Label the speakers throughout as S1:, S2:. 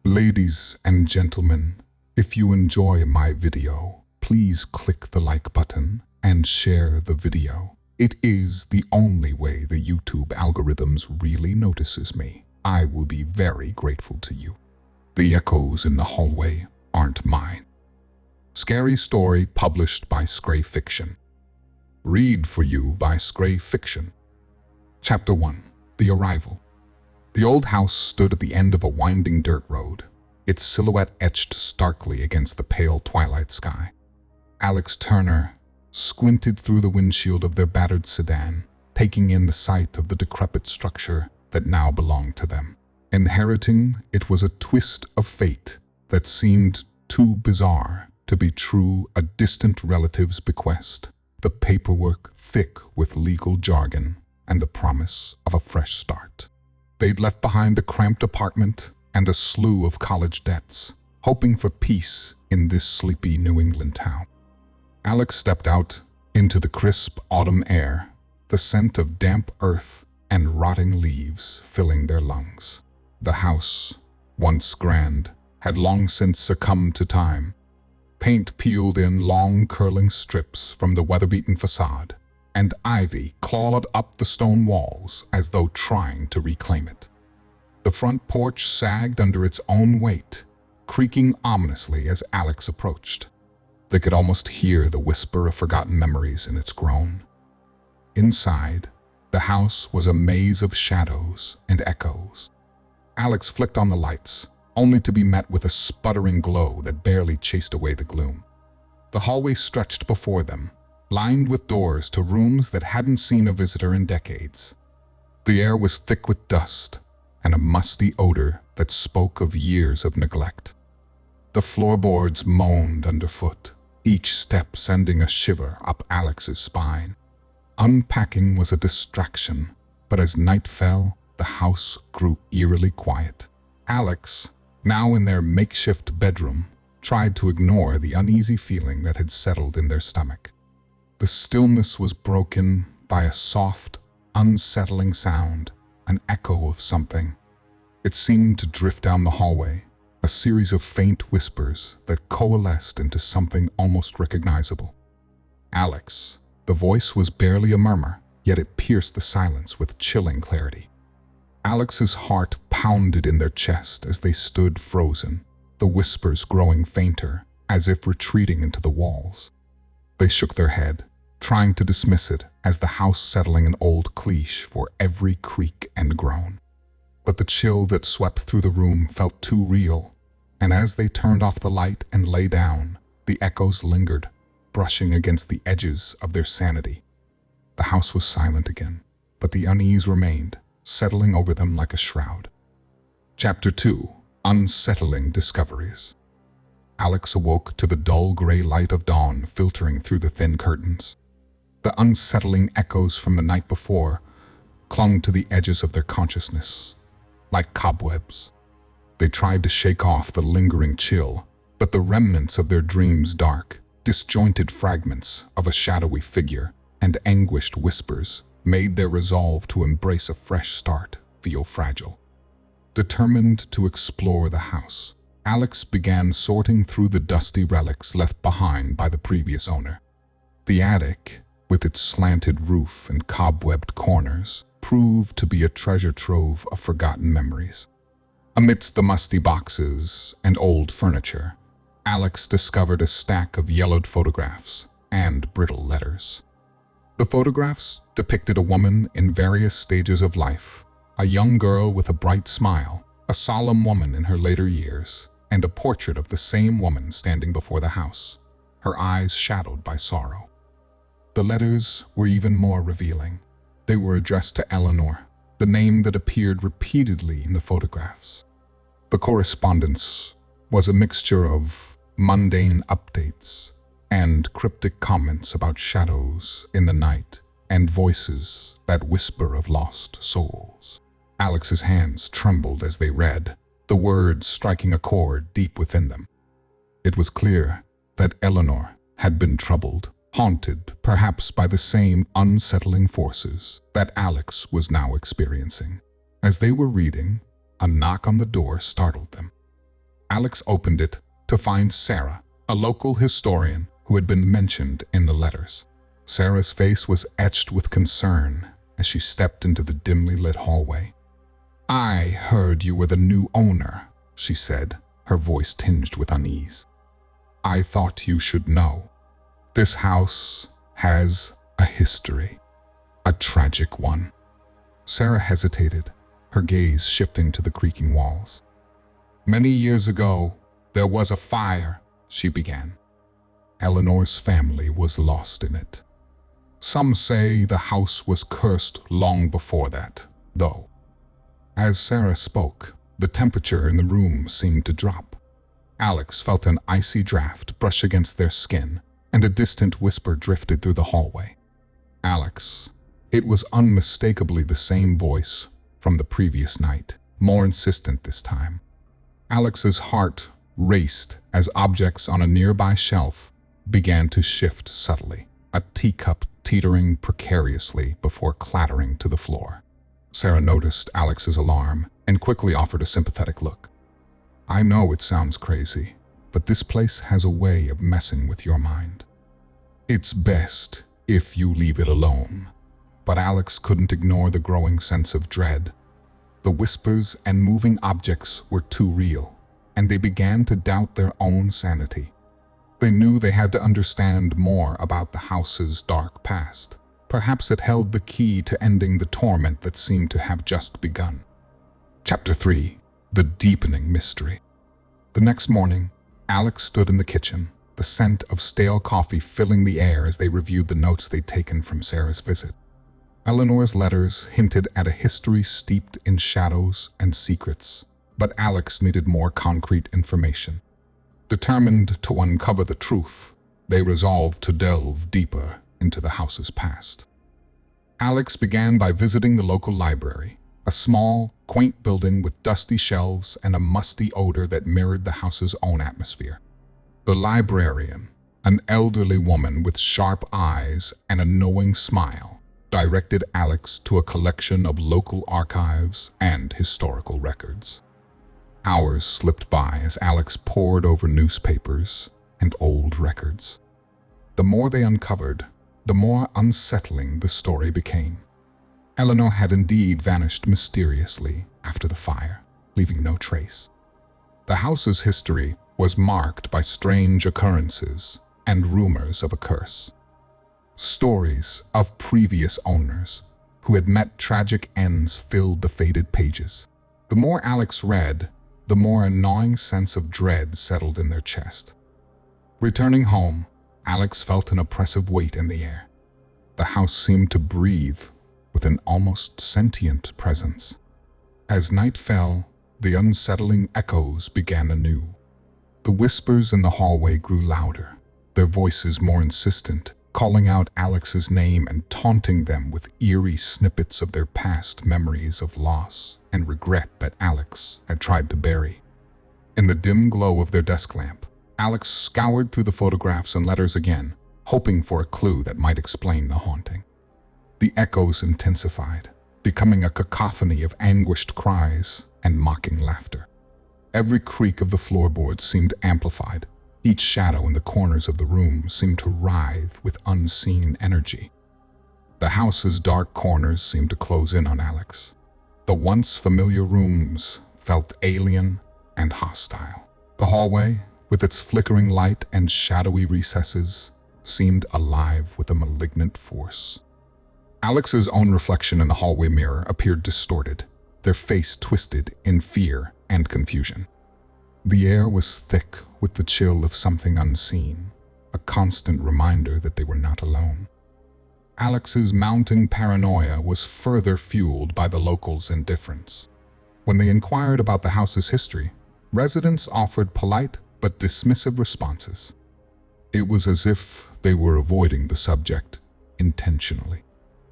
S1: Ladies and gentlemen, if you enjoy my video, please click the like button and share the video. It is the only way the YouTube algorithms really notices me. I will be very grateful to you. The echoes in the hallway aren't mine. Scary story published by Scray Fiction. Read for you by Scray Fiction. Chapter 1. The Arrival. The old house stood at the end of a winding dirt road, its silhouette etched starkly against the pale twilight sky. Alex Turner squinted through the windshield of their battered sedan, taking in the sight of the decrepit structure that now belonged to them. Inheriting it was a twist of fate that seemed too bizarre to be true, a distant relative's bequest, the paperwork thick with legal jargon, and the promise of a fresh start. They'd left behind a cramped apartment and a slew of college debts, hoping for peace in this sleepy New England town. Alex stepped out into the crisp autumn air, the scent of damp earth and rotting leaves filling their lungs. The house, once grand, had long since succumbed to time. Paint peeled in long curling strips from the weather-beaten facade, and ivy clawed up the stone walls as though trying to reclaim it. The front porch sagged under its own weight, creaking ominously as Alex approached. They could almost hear the whisper of forgotten memories in its groan. Inside, the house was a maze of shadows and echoes. Alex flicked on the lights, only to be met with a sputtering glow that barely chased away the gloom. The hallway stretched before them, lined with doors to rooms that hadn't seen a visitor in decades. The air was thick with dust and a musty odor that spoke of years of neglect. The floorboards moaned underfoot, each step sending a shiver up Alex's spine. Unpacking was a distraction, but as night fell, the house grew eerily quiet. Alex, now in their makeshift bedroom, tried to ignore the uneasy feeling that had settled in their stomach. The stillness was broken by a soft, unsettling sound, an echo of something. It seemed to drift down the hallway, a series of faint whispers that coalesced into something almost recognizable. Alex, the voice was barely a murmur, yet it pierced the silence with chilling clarity. Alex's heart pounded in their chest as they stood frozen, the whispers growing fainter, as if retreating into the walls. They shook their head, trying to dismiss it as the house settling an old cliche for every creak and groan. But the chill that swept through the room felt too real, and as they turned off the light and lay down, the echoes lingered, brushing against the edges of their sanity. The house was silent again, but the unease remained, settling over them like a shroud. Chapter 2. Unsettling Discoveries. Alex awoke to the dull gray light of dawn filtering through the thin curtains. The unsettling echoes from the night before clung to the edges of their consciousness, like cobwebs. They tried to shake off the lingering chill, but the remnants of their dreams, dark, disjointed fragments of a shadowy figure and anguished whispers, made their resolve to embrace a fresh start feel fragile. Determined to explore the house, Alex began sorting through the dusty relics left behind by the previous owner. The attic, with its slanted roof and cobwebbed corners, proved to be a treasure trove of forgotten memories. Amidst the musty boxes and old furniture, Alex discovered a stack of yellowed photographs and brittle letters. The photographs depicted a woman in various stages of life, a young girl with a bright smile, a solemn woman in her later years, and a portrait of the same woman standing before the house, her eyes shadowed by sorrow. The letters were even more revealing. They were addressed to Eleanor, the name that appeared repeatedly in the photographs. The correspondence was a mixture of mundane updates and cryptic comments about shadows in the night and voices that whisper of lost souls. Alex's hands trembled as they read, the words striking a chord deep within them. It was clear that Eleanor had been troubled, haunted perhaps by the same unsettling forces that Alex was now experiencing. As they were reading, a knock on the door startled them. Alex opened it to find Sarah, a local historian who had been mentioned in the letters. Sarah's face was etched with concern as she stepped into the dimly lit hallway. "I heard you were the new owner," she said, her voice tinged with unease. "I thought you should know. This house has a history, a tragic one." Sarah hesitated, her gaze shifting to the creaking walls. "Many years ago, there was a fire," she began. "Eleanor's family was lost in it. Some say the house was cursed long before that, though." As Sarah spoke, the temperature in the room seemed to drop. Alex felt an icy draft brush against their skin, and a distant whisper drifted through the hallway. "Alex." It was unmistakably the same voice from the previous night, more insistent this time. Alex's heart raced as objects on a nearby shelf began to shift subtly, a teacup teetering precariously before clattering to the floor. Sarah noticed Alex's alarm and quickly offered a sympathetic look. "I know it sounds crazy, but this place has a way of messing with your mind. It's best if you leave it alone." But Alex couldn't ignore the growing sense of dread. The whispers and moving objects were too real, and they began to doubt their own sanity. They knew they had to understand more about the house's dark past. Perhaps it held the key to ending the torment that seemed to have just begun. Chapter 3. The Deepening Mystery. The next morning, Alex stood in the kitchen, the scent of stale coffee filling the air as they reviewed the notes they'd taken from Sarah's visit. Eleanor's letters hinted at a history steeped in shadows and secrets, but Alex needed more concrete information. Determined to uncover the truth, they resolved to delve deeper into the house's past. Alex began by visiting the local library, a small, quaint building with dusty shelves and a musty odor that mirrored the house's own atmosphere. The librarian, an elderly woman with sharp eyes and a knowing smile, directed Alex to a collection of local archives and historical records. Hours slipped by as Alex pored over newspapers and old records. The more they uncovered, the more unsettling the story became. Eleanor had indeed vanished mysteriously after the fire, leaving no trace. The house's history was marked by strange occurrences and rumors of a curse. Stories of previous owners who had met tragic ends filled the faded pages. The more Alex read, the more a gnawing sense of dread settled in their chest. Returning home, Alex felt an oppressive weight in the air. The house seemed to breathe with an almost sentient presence. As night fell, the unsettling echoes began anew. The whispers in the hallway grew louder, their voices more insistent, calling out Alex's name and taunting them with eerie snippets of their past memories of loss and regret that Alex had tried to bury. In the dim glow of their desk lamp, Alex scoured through the photographs and letters again, hoping for a clue that might explain the haunting. The echoes intensified, becoming a cacophony of anguished cries and mocking laughter. Every creak of the floorboards seemed amplified. Each shadow in the corners of the room seemed to writhe with unseen energy. The house's dark corners seemed to close in on Alex. The once familiar rooms felt alien and hostile. The hallway, with its flickering light and shadowy recesses, seemed alive with a malignant force. Alex's own reflection in the hallway mirror appeared distorted, their face twisted in fear and confusion. The air was thick with the chill of something unseen, a constant reminder that they were not alone. Alex's mounting paranoia was further fueled by the locals' indifference. When they inquired about the house's history, residents offered polite but dismissive responses. It was as if they were avoiding the subject intentionally.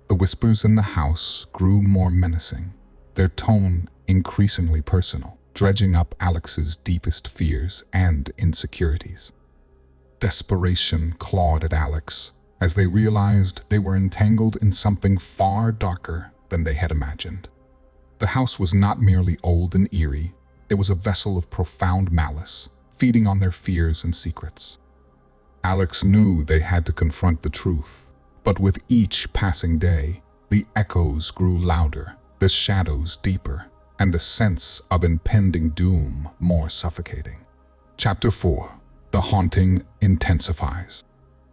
S1: The whispers in the house grew more menacing, their tone increasingly personal, dredging up Alex's deepest fears and insecurities. Desperation clawed at Alex as they realized they were entangled in something far darker than they had imagined. The house was not merely old and eerie, It was a vessel of profound malice, feeding on their fears and secrets. Alex knew they had to confront the truth, but with each passing day, the echoes grew louder, the shadows deeper, and the sense of impending doom more suffocating. Chapter 4. The haunting intensifies.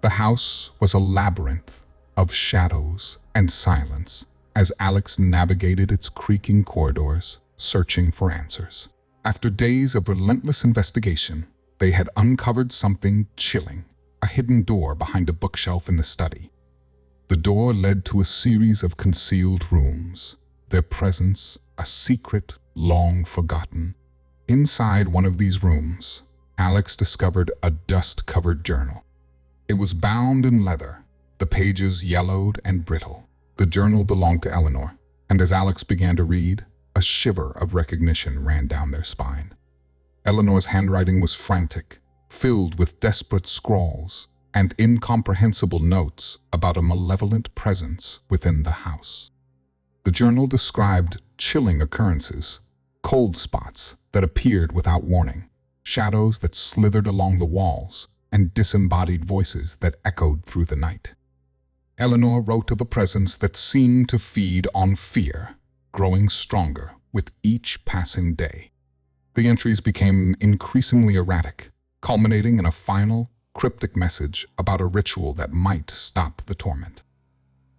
S1: The house was a labyrinth of shadows and silence as Alex navigated its creaking corridors, searching for answers. After days of relentless investigation, they had uncovered something chilling, a hidden door behind a bookshelf in the study. The door led to a series of concealed rooms, their presence a secret long forgotten. Inside one of these rooms, Alex discovered a dust-covered journal. It was bound in leather, the pages yellowed and brittle. The journal belonged to Eleanor, and as Alex began to read, a shiver of recognition ran down their spine. Eleanor's handwriting was frantic, filled with desperate scrawls and incomprehensible notes about a malevolent presence within the house. The journal described chilling occurrences, cold spots that appeared without warning, shadows that slithered along the walls, and disembodied voices that echoed through the night. Eleanor wrote of a presence that seemed to feed on fear, growing stronger with each passing day. The entries became increasingly erratic, culminating in a final, cryptic message about a ritual that might stop the torment.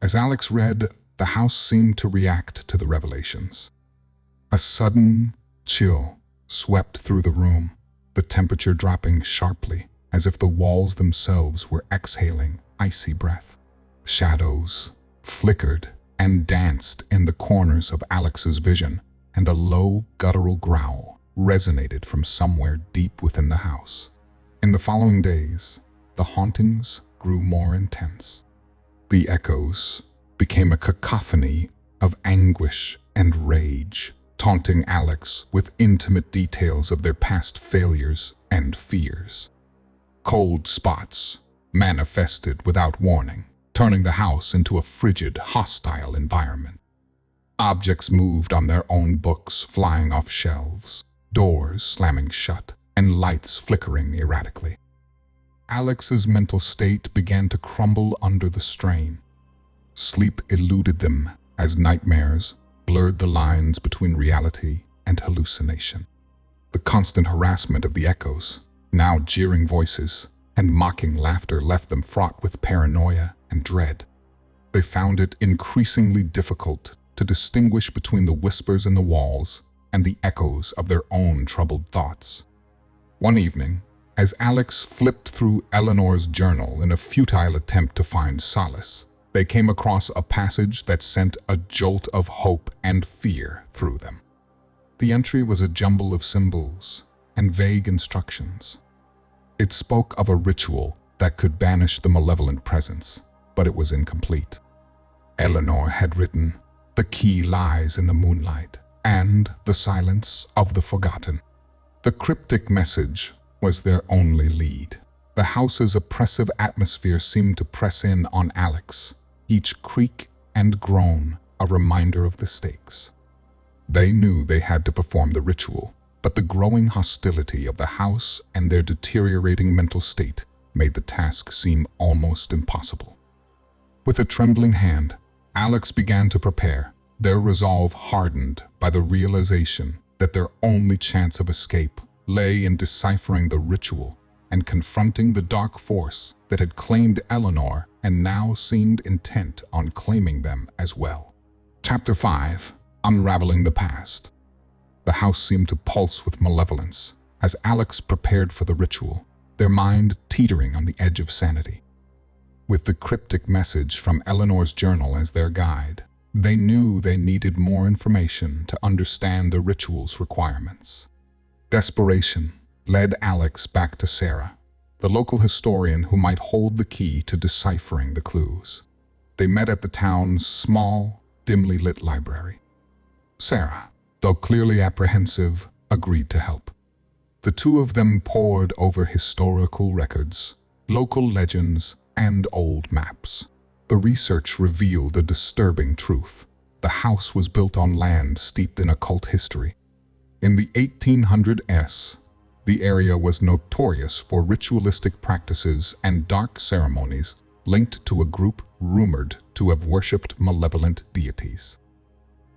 S1: As Alex read, the house seemed to react to the revelations. A sudden chill swept through the room, the temperature dropping sharply, as if the walls themselves were exhaling icy breath. Shadows flickered and danced in the corners of Alex's vision, and a low, guttural growl resonated from somewhere deep within the house. In the following days, the hauntings grew more intense. The echoes became a cacophony of anguish and rage, taunting Alex with intimate details of their past failures and fears. Cold spots manifested without warning, turning the house into a frigid, hostile environment. Objects moved on their own, books flying off shelves, doors slamming shut, and lights flickering erratically. Alex's mental state began to crumble under the strain. Sleep eluded them as nightmares blurred the lines between reality and hallucination. The constant harassment of the echoes, now jeering voices and mocking laughter, left them fraught with paranoia and dread. They found it increasingly difficult to distinguish between the whispers in the walls and the echoes of their own troubled thoughts. One evening, as Alex flipped through Eleanor's journal in a futile attempt to find solace, they came across a passage that sent a jolt of hope and fear through them. The entry was a jumble of symbols and vague instructions. It spoke of a ritual that could banish the malevolent presence, but it was incomplete. Eleanor had written, "The key lies in the moonlight and the silence of the forgotten." The cryptic message was their only lead. The house's oppressive atmosphere seemed to press in on Alex, each creak and groan a reminder of the stakes. They knew they had to perform the ritual, but the growing hostility of the house and their deteriorating mental state made the task seem almost impossible. With a trembling hand, Alex began to prepare, their resolve hardened by the realization that their only chance of escape lay in deciphering the ritual and confronting the dark force that had claimed Eleanor and now seemed intent on claiming them as well. Chapter 5. Unraveling the Past. The house seemed to pulse with malevolence as Alex prepared for the ritual, their mind teetering on the edge of sanity. With the cryptic message from Eleanor's journal as their guide, they knew they needed more information to understand the ritual's requirements. Desperation led Alex back to Sarah, the local historian who might hold the key to deciphering the clues. They met at the town's small, dimly lit library. Sarah, though clearly apprehensive, agreed to help. The two of them pored over historical records, local legends, and old maps. The research revealed a disturbing truth. The house was built on land steeped in occult history. In the 1800s, the area was notorious for ritualistic practices and dark ceremonies linked to a group rumored to have worshipped malevolent deities.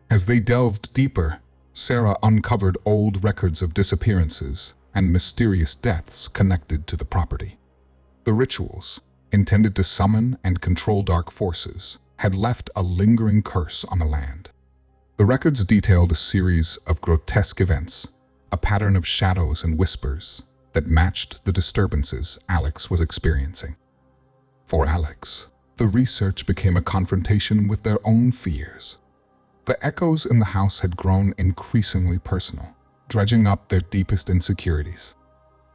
S1: As they delved deeper, Sarah uncovered old records of disappearances and mysterious deaths connected to the property. The rituals, intended to summon and control dark forces, had left a lingering curse on the land. The records detailed a series of grotesque events, a pattern of shadows and whispers that matched the disturbances Alex was experiencing. For Alex, the research became a confrontation with their own fears. The echoes in the house had grown increasingly personal, dredging up their deepest insecurities.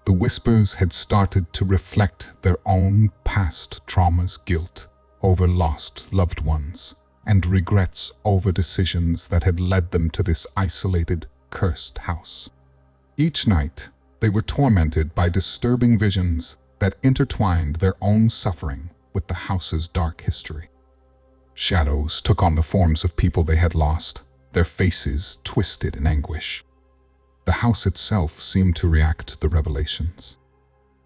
S1: The whispers had started to reflect their own past traumas, guilt over lost loved ones, and regrets over decisions that had led them to this isolated, cursed house. Each night, they were tormented by disturbing visions that intertwined their own suffering with the house's dark history. Shadows took on the forms of people they had lost, their faces twisted in anguish. The house itself seemed to react to the revelations.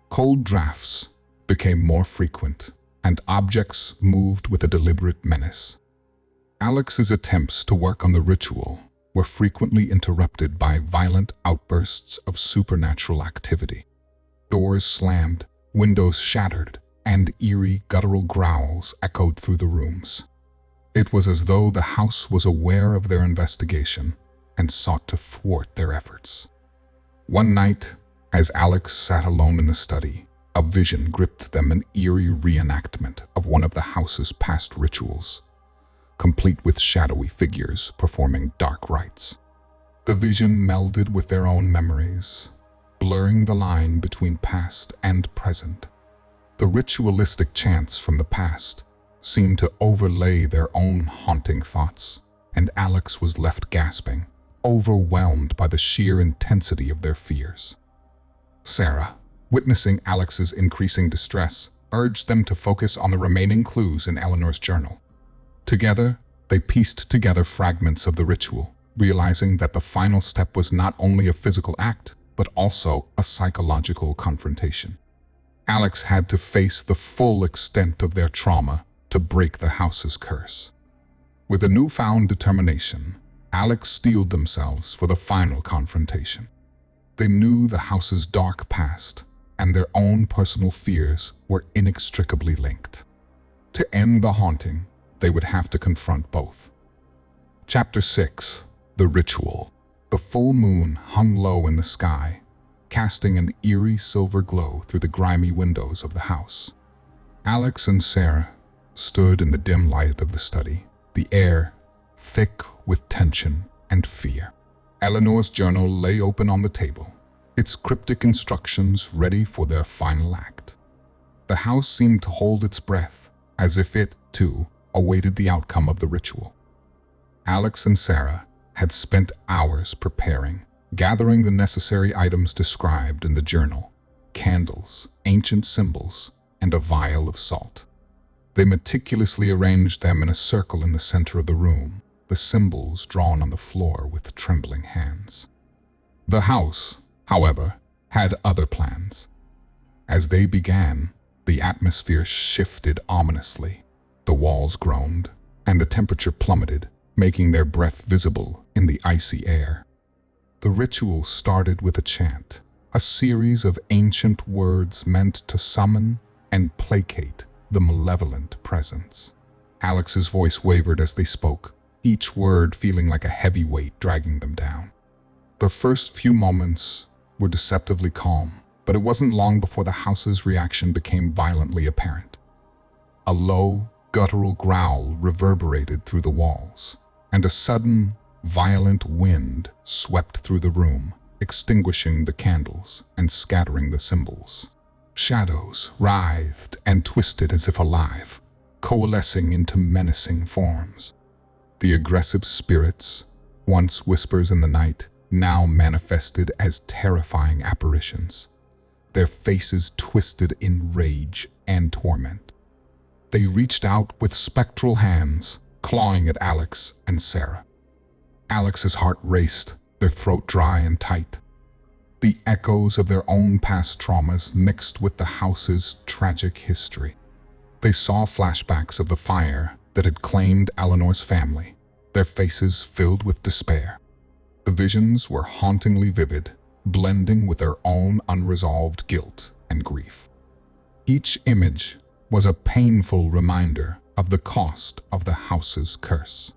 S1: Cold drafts became more frequent, and objects moved with a deliberate menace. Alex's attempts to work on the ritual were frequently interrupted by violent outbursts of supernatural activity. Doors slammed, windows shattered, and eerie guttural growls echoed through the rooms. It was as though the house was aware of their investigation and sought to thwart their efforts. One night, as Alex sat alone in the study, a vision gripped them, an eerie reenactment of one of the house's past rituals, complete with shadowy figures performing dark rites. The vision melded with their own memories, blurring the line between past and present. The ritualistic chants from the past seemed to overlay their own haunting thoughts, and Alex was left gasping, overwhelmed by the sheer intensity of their fears. Sarah, witnessing Alex's increasing distress, urged them to focus on the remaining clues in Eleanor's journal. Together, they pieced together fragments of the ritual, realizing that the final step was not only a physical act, but also a psychological confrontation. Alex had to face the full extent of their trauma to break the house's curse. With a newfound determination, Alex steeled themselves for the final confrontation. They knew the house's dark past and their own personal fears were inextricably linked. To end the haunting, they would have to confront both. Chapter 6. The Ritual. The full moon hung low in the sky, casting an eerie silver glow through the grimy windows of the house. Alex and Sarah stood in the dim light of the study, the air thick with tension and fear. Eleanor's journal lay open on the table, its cryptic instructions ready for their final act. The house seemed to hold its breath, as if it, too, awaited the outcome of the ritual. Alex and Sarah had spent hours preparing, gathering the necessary items described in the journal: candles, ancient symbols, and a vial of salt. They meticulously arranged them in a circle in the center of the room, the symbols drawn on the floor with trembling hands. The house, however, had other plans. As they began, the atmosphere shifted ominously. The walls groaned, and the temperature plummeted, making their breath visible in the icy air. The ritual started with a chant, a series of ancient words meant to summon and placate the malevolent presence. Alex's voice wavered as they spoke, each word feeling like a heavy weight dragging them down. The first few moments were deceptively calm, but it wasn't long before the house's reaction became violently apparent. A low, guttural growl reverberated through the walls, and a sudden, violent wind swept through the room, extinguishing the candles and scattering the symbols. Shadows writhed and twisted as if alive, coalescing into menacing forms. The aggressive spirits, once whispers in the night, now manifested as terrifying apparitions, their faces twisted in rage and torment. They reached out with spectral hands, clawing at Alex and Sarah. Alex's heart raced, their throat dry and tight. The echoes of their own past traumas mixed with the house's tragic history. They saw flashbacks of the fire that had claimed Eleanor's family, their faces filled with despair. The visions were hauntingly vivid, blending with their own unresolved guilt and grief. Each image was a painful reminder of the cost of the house's curse.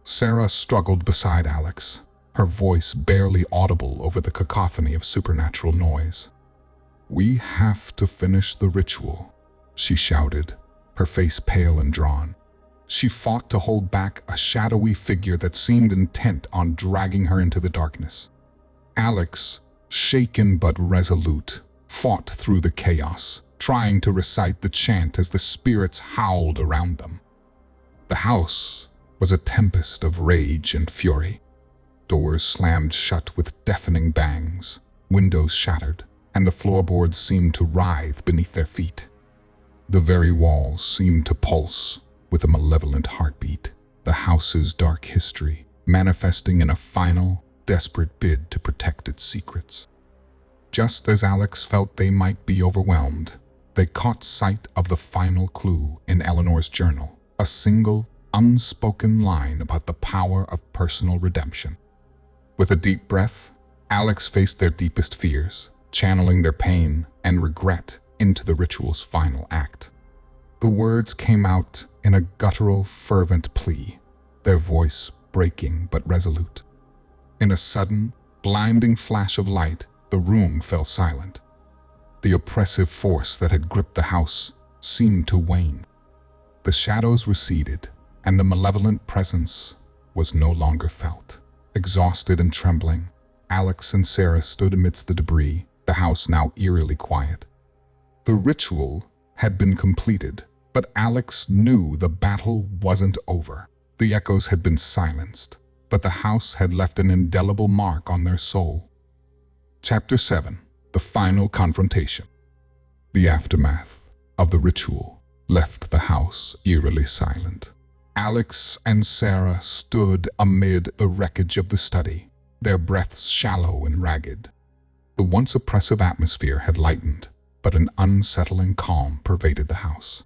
S1: Sarah struggled beside Alex, her voice barely audible over the cacophony of supernatural noise. "We have to finish the ritual," she shouted, her face pale and drawn. She fought to hold back a shadowy figure that seemed intent on dragging her into the darkness. Alex, shaken but resolute, fought through the chaos, trying to recite the chant as the spirits howled around them. The house was a tempest of rage and fury. Doors slammed shut with deafening bangs, windows shattered, and the floorboards seemed to writhe beneath their feet. The very walls seemed to pulse with a malevolent heartbeat, the house's dark history manifesting in a final, desperate bid to protect its secrets. Just as Alex felt they might be overwhelmed, they caught sight of the final clue in Eleanor's journal, a single, unspoken line about the power of personal redemption. With a deep breath, Alex faced their deepest fears, channeling their pain and regret into the ritual's final act. The words came out in a guttural, fervent plea, their voice breaking but resolute. In a sudden, blinding flash of light, the room fell silent. The oppressive force that had gripped the house seemed to wane. The shadows receded, and the malevolent presence was no longer felt. Exhausted and trembling, Alex and Sarah stood amidst the debris, the house now eerily quiet. The ritual had been completed, but Alex knew the battle wasn't over. The echoes had been silenced, but the house had left an indelible mark on their soul. Chapter 7. The Final Confrontation. The aftermath of the ritual left the house eerily silent. Alex and Sarah stood amid the wreckage of the study, their breaths shallow and ragged. The once oppressive atmosphere had lightened, but an unsettling calm pervaded the house.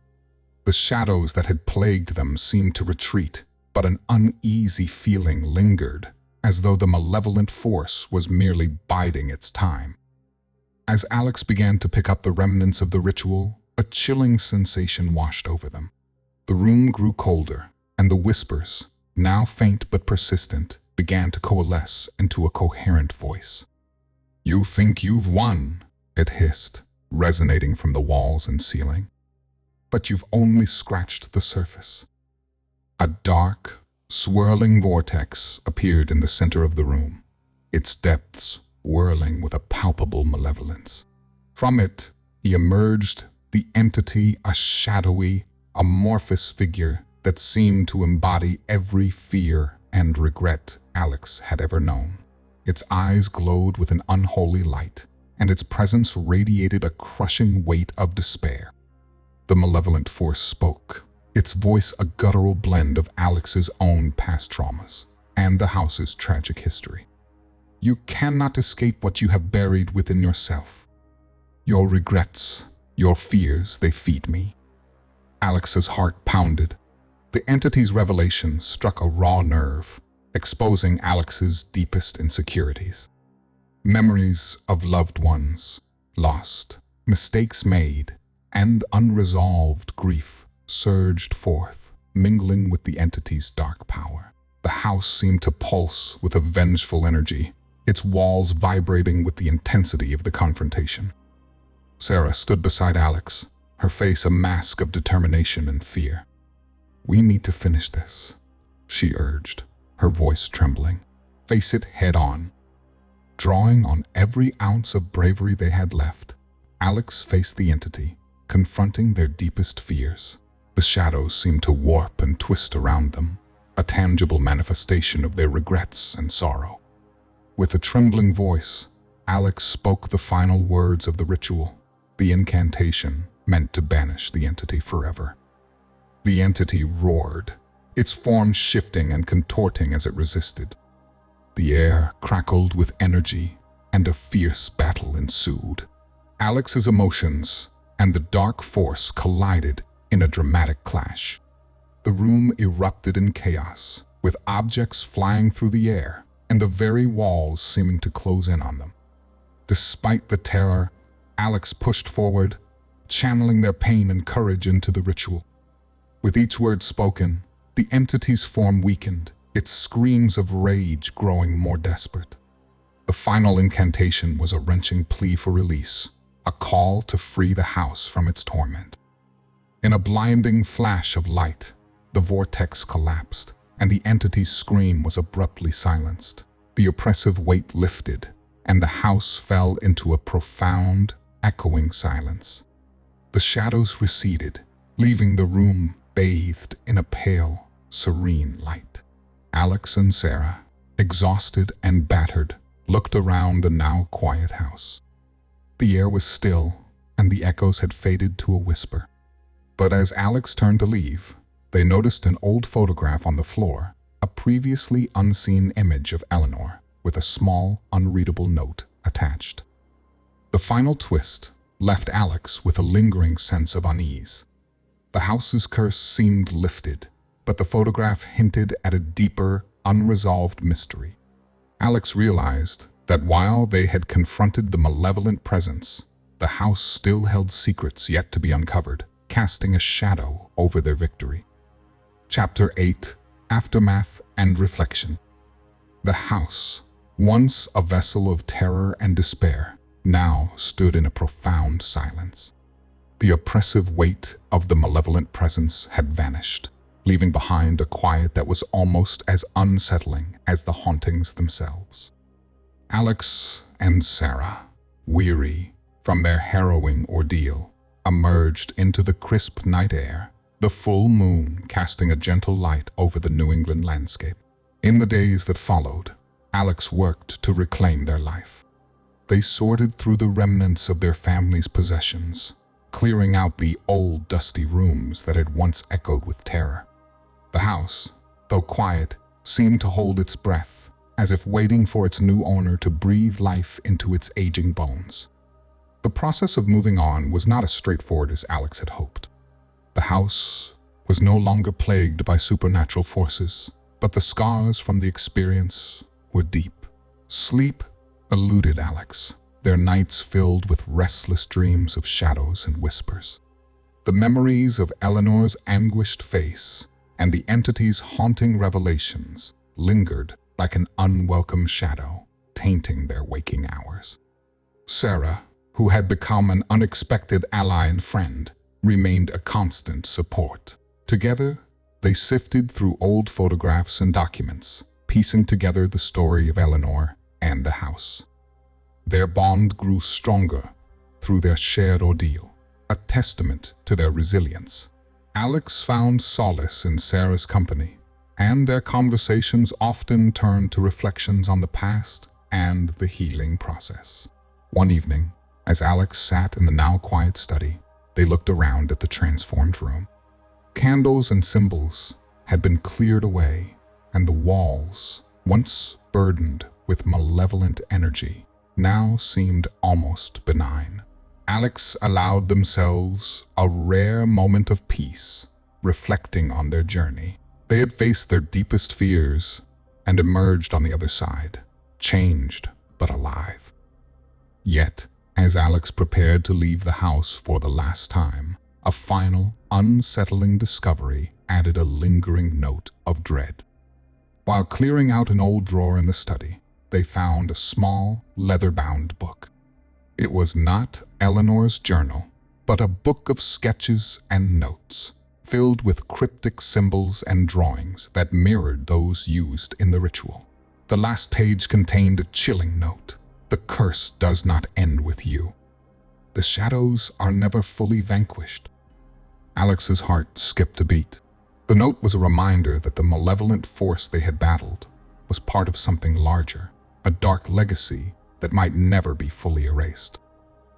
S1: The shadows that had plagued them seemed to retreat, but an uneasy feeling lingered, as though the malevolent force was merely biding its time. As Alex began to pick up the remnants of the ritual, a chilling sensation washed over them. The room grew colder, and the whispers, now faint but persistent, began to coalesce into a coherent voice. "You think you've won," it hissed, resonating from the walls and ceiling. "But you've only scratched the surface." A dark, swirling vortex appeared in the center of the room, its depths whirling with a palpable malevolence. From it emerged the entity, a shadowy, amorphous figure that seemed to embody every fear and regret Alex had ever known. Its eyes glowed with an unholy light, and its presence radiated a crushing weight of despair. The malevolent force spoke, its voice a guttural blend of Alex's own past traumas and the house's tragic history. "You cannot escape what you have buried within yourself. Your regrets, your fears, they feed me." Alex's heart pounded. The entity's revelation struck a raw nerve, exposing Alex's deepest insecurities. Memories of loved ones lost, mistakes made, and unresolved grief surged forth, mingling with the entity's dark power. The house seemed to pulse with a vengeful energy, its walls vibrating with the intensity of the confrontation. Sarah stood beside Alex, her face a mask of determination and fear. "We need to finish this," she urged, her voice trembling. "Face it head on." Drawing on every ounce of bravery they had left, Alex faced the entity, confronting their deepest fears. The shadows seemed to warp and twist around them, a tangible manifestation of their regrets and sorrow. With a trembling voice, Alex spoke the final words of the ritual, the incantation meant to banish the entity forever. The entity roared, its form shifting and contorting as it resisted. The air crackled with energy, and a fierce battle ensued. Alex's emotions and the dark force collided in a dramatic clash. The room erupted in chaos, with objects flying through the air and the very walls seeming to close in on them. Despite the terror, Alex pushed forward, channeling their pain and courage into the ritual. With each word spoken, the entity's form weakened, its screams of rage growing more desperate. The final incantation was a wrenching plea for release, a call to free the house from its torment. In a blinding flash of light, the vortex collapsed, and the entity's scream was abruptly silenced. The oppressive weight lifted, and the house fell into a profound, echoing silence. The shadows receded, leaving the room bathed in a pale, serene light. Alex and Sarah, exhausted and battered, looked around the now quiet house. The air was still, and the echoes had faded to a whisper. But as Alex turned to leave, they noticed an old photograph on the floor, a previously unseen image of Eleanor, with a small, unreadable note attached. The final twist left Alex with a lingering sense of unease. The house's curse seemed lifted, but the photograph hinted at a deeper, unresolved mystery. Alex realized that while they had confronted the malevolent presence, the house still held secrets yet to be uncovered, casting a shadow over their victory. Chapter 8: Aftermath and Reflection. The house, once a vessel of terror and despair, now stood in a profound silence. The oppressive weight of the malevolent presence had vanished, leaving behind a quiet that was almost as unsettling as the hauntings themselves. Alex and Sarah, weary from their harrowing ordeal, emerged into the crisp night air, the full moon casting a gentle light over the New England landscape. In the days that followed, Alex worked to reclaim their life. They sorted through the remnants of their family's possessions, clearing out the old dusty rooms that had once echoed with terror. The house, though quiet, seemed to hold its breath, as if waiting for its new owner to breathe life into its aging bones. The process of moving on was not as straightforward as Alex had hoped. The house was no longer plagued by supernatural forces, but the scars from the experience were deep. Sleep eluded Alex, their nights filled with restless dreams of shadows and whispers. The memories of Eleanor's anguished face and the entity's haunting revelations lingered like an unwelcome shadow, tainting their waking hours. Sarah, who had become an unexpected ally and friend, remained a constant support. Together, they sifted through old photographs and documents, piecing together the story of Eleanor and the house. Their bond grew stronger through their shared ordeal, a testament to their resilience. Alex found solace in Sarah's company, and their conversations often turned to reflections on the past and the healing process. One evening, as Alex sat in the now quiet study, they looked around at the transformed room. Candles and symbols had been cleared away, and the walls, once burdened with malevolent energy, now seemed almost benign. Alex allowed themselves a rare moment of peace, reflecting on their journey. They had faced their deepest fears and emerged on the other side, changed but alive. Yet, as Alex prepared to leave the house for the last time, a final, unsettling discovery added a lingering note of dread. While clearing out an old drawer in the study, they found a small, leather-bound book. It was not Eleanor's journal, but a book of sketches and notes, filled with cryptic symbols and drawings that mirrored those used in the ritual. The last page contained a chilling note. "The curse does not end with you. The shadows are never fully vanquished." Alex's heart skipped a beat. The note was a reminder that the malevolent force they had battled was part of something larger, a dark legacy that might never be fully erased.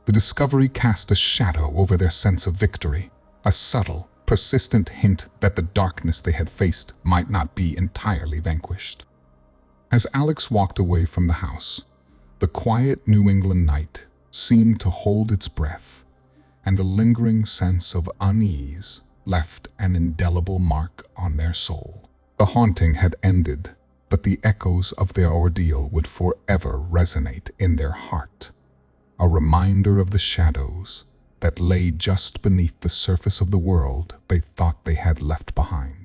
S1: The discovery cast a shadow over their sense of victory, a subtle, persistent hint that the darkness they had faced might not be entirely vanquished. As Alex walked away from the house, the quiet New England night seemed to hold its breath, and the lingering sense of unease left an indelible mark on their soul. The haunting had ended, but the echoes of their ordeal would forever resonate in their heart, a reminder of the shadows that lay just beneath the surface of the world they thought they had left behind.